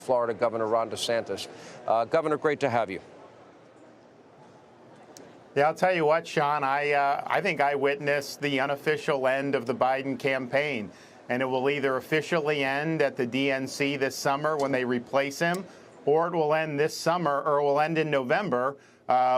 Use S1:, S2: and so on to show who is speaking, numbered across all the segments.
S1: Florida Governor Ron DeSantis. Governor, great to have you.
S2: Yeah, I'll tell you what, Sean, I think I witnessed the unofficial end of the Biden campaign, and it will either officially end at the DNC this summer when they replace him, or it will end this summer, or it will end in November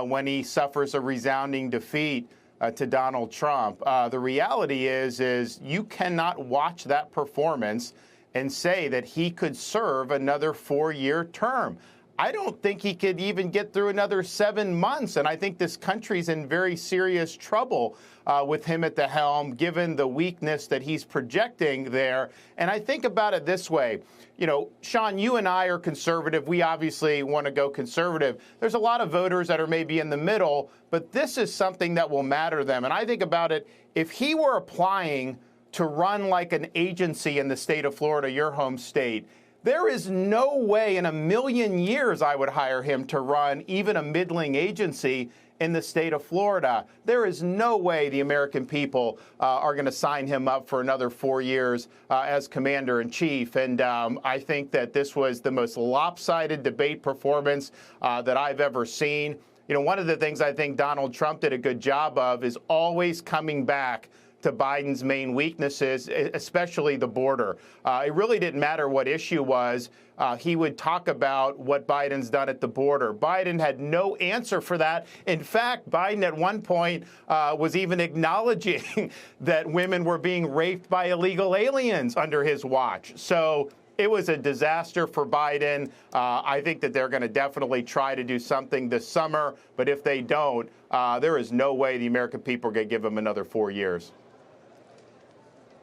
S2: when he suffers a resounding defeat to Donald Trump. The reality is you cannot watch that performance and say that he could serve another 4-year term. I don't think he could even get through another 7 months, and I think this country's in very serious trouble with him at the helm, given the weakness that he's projecting there. And I think about it this way. You know, Sean, you and I are conservative. We obviously want to go conservative. There's a lot of voters that are maybe in the middle, but this is something that will matter to them. And I think about it, if he were applying to run like an agency in the state of Florida, your home state, there is no way in a million years I would hire him to run even a middling agency in the state of Florida. There is no way the American people are going to sign him up for another 4 years as commander-in-chief. And I think that this was the most lopsided debate performance that I've ever seen. You know, one of the things I think Donald Trump did a good job of is always coming back to Biden's main weaknesses, especially the border. It really didn't matter what issue was. He would talk about what Biden's done at the border. Biden had no answer for that. In fact, Biden at one point was even acknowledging that women were being raped by illegal aliens under his watch. So it was a disaster for Biden. I think that they're going to definitely try to do something this summer. But if they don't, there is no way the American people are going to give him another 4 years.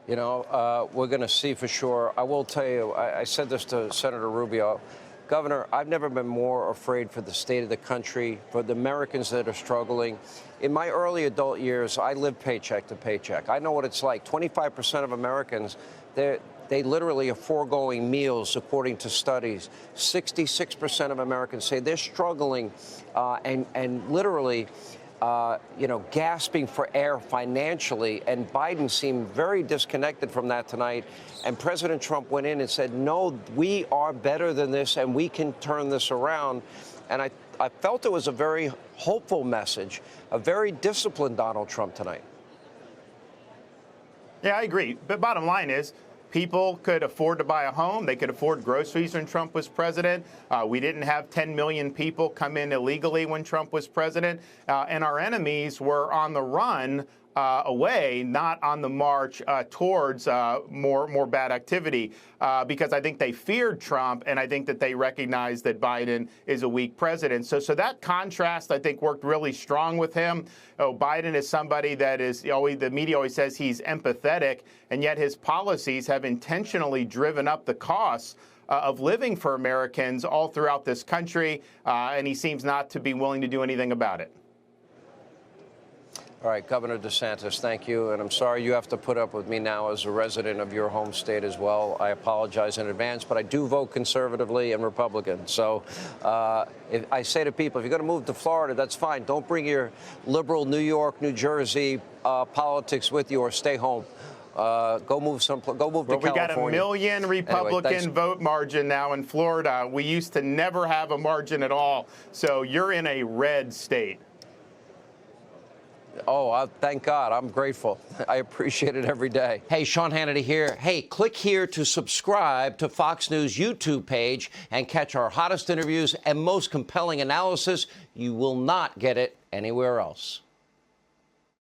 S1: You know, we're going to see for sure. I will tell you, I said this to Senator Rubio. Governor, I've never been more afraid for the state of the country, for the Americans that are struggling. In my early adult years, I lived paycheck to paycheck. I know what it's like. 25% of Americans, they literally are foregoing meals, according to studies. 66% of Americans say they're struggling and literally you know, gasping for air financially, and Biden seemed very disconnected from that tonight. And President Trump went in and said, no, we are better than this, and we can turn this around. And I felt it was a very hopeful message, a very disciplined Donald Trump tonight.
S2: Yeah, I agree. But bottom line is, people could afford to buy a home. They could afford groceries when Trump was president. We didn't have 10 million people come in illegally when Trump was president. And our enemies were on the run away, not on the march towards more bad activity, because I think they feared Trump, and I think that they recognized that Biden is a weak president. So that contrast, I think, worked really strong with him. Oh, Biden is somebody that is always, the media always says he's empathetic, and yet his policies have intentionally driven up the costs of living for Americans all throughout this country, and he seems not to be willing to do anything about it.
S1: All right, Governor DeSantis, thank you. And I'm sorry you have to put up with me now as a resident of your home state as well. I apologize in advance, but I do vote conservatively and Republican. So if I say to people, if you're going to move to Florida, that's fine. Don't bring your liberal New York, New Jersey politics with you, or stay home. Go move to California.
S2: We got a million Republican vote margin now in Florida. We used to never have a margin at all. So you're in a red state.
S1: Oh, thank God. I'm grateful. I appreciate it every day. Hey, Sean Hannity here. Hey, click here to subscribe to Fox News YouTube page and catch our hottest interviews and most compelling analysis. You will not get it anywhere else.